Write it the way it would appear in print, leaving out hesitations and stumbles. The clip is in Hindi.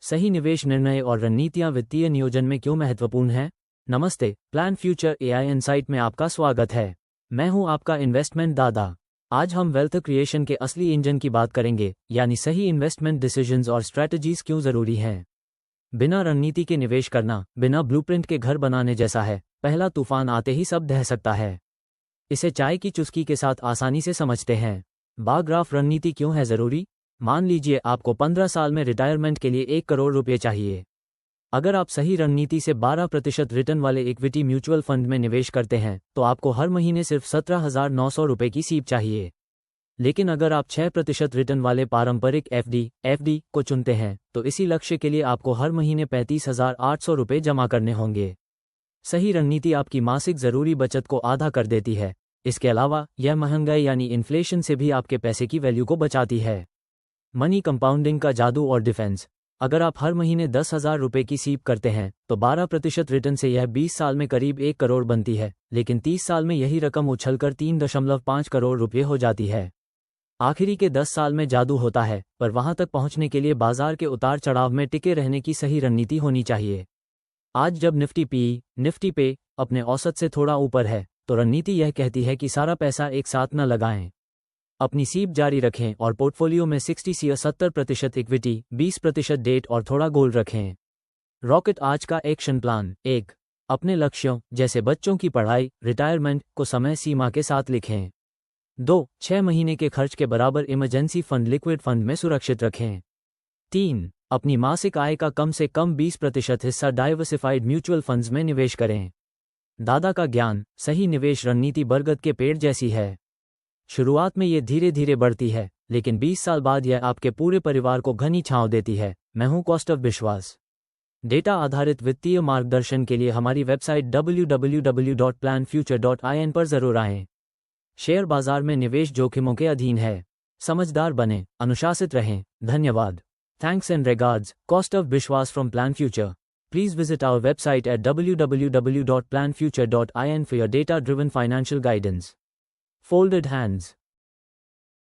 सही निवेश निर्णय और रणनीतियां वित्तीय नियोजन में क्यों महत्वपूर्ण हैं? नमस्ते, प्लान फ्यूचर एआई इनसाइट में आपका स्वागत है। मैं हूं आपका इन्वेस्टमेंट दादा। आज हम वेल्थ क्रिएशन के असली इंजन की बात करेंगे, यानी सही इन्वेस्टमेंट डिसीजंस और स्ट्रैटेजीज क्यों जरूरी हैं। बिना रणनीति के निवेश करना बिना ब्लूप्रिंट के घर बनाने जैसा है। पहला तूफान आते ही सब ढह सकता है। इसे चाय की चुस्की के साथ आसानी से समझते हैं। बार ग्राफ रणनीति क्यों है जरूरी? मान लीजिए आपको 15 साल में रिटायरमेंट के लिए 1 करोड़ रुपये चाहिए। अगर आप सही रणनीति से 12% रिटर्न वाले इक्विटी म्यूचुअल फंड में निवेश करते हैं तो आपको हर महीने सिर्फ 17,900 रुपये की सीप चाहिए। लेकिन अगर आप 6% रिटर्न वाले पारंपरिक एफडी को चुनते हैं तो इसी लक्ष्य के लिए आपको हर महीने 35,800 रुपये जमा करने होंगे। सही रणनीति आपकी मासिक जरूरी बचत को आधा कर देती है। इसके अलावा यह महंगाई यानी इन्फ्लेशन से भी आपके पैसे की वैल्यू को बचाती है। मनी कंपाउंडिंग का जादू और डिफेंस। अगर आप हर महीने 10,000 रुपये की सीप करते हैं तो 12% रिटर्न से यह 20 साल में करीब 1 करोड़ बनती है, लेकिन 30 साल में यही रकम उछलकर 3.5 करोड़ रुपये हो जाती है। आखिरी के 10 साल में जादू होता है, पर वहां तक पहुंचने के लिए बाजार के उतार चढ़ाव में टिके रहने की सही रणनीति होनी चाहिए। आज जब निफ्टी पे अपने औसत से थोड़ा ऊपर है तो रणनीति यह कहती है कि सारा पैसा एक साथ न लगाएं। अपनी सीप जारी रखें और पोर्टफोलियो में 60 से 70% इक्विटी, 20% डेट और थोड़ा गोल्ड रखें। रॉकेट आज का एक्शन प्लान। 1. अपने लक्ष्यों जैसे बच्चों की पढ़ाई, रिटायरमेंट को समय सीमा के साथ लिखें। 2. 6 महीने के खर्च के बराबर इमरजेंसी फंड लिक्विड फंड में सुरक्षित रखें। 3. अपनी मासिक आय का कम से कम 20% हिस्सा डाइवर्सिफाइड म्यूचुअल फंड्स में निवेश करें। दादा का ज्ञान। सही निवेश रणनीति बरगद के पेड़ जैसी है। शुरुआत में ये धीरे धीरे बढ़ती है, लेकिन 20 साल बाद यह आपके पूरे परिवार को घनी छांव देती है। मैं हूं कौस्तव विश्वास। डेटा आधारित वित्तीय मार्गदर्शन के लिए हमारी वेबसाइट www.planfuture.in पर जरूर आएं। शेयर बाजार में निवेश जोखिमों के अधीन है। समझदार बने, अनुशासित रहें। धन्यवाद। Thanks and regards, Kaustav Bishwas from Plan Future. Please visit our website at www.planfuture.in for your data-driven financial guidance. Folded hands.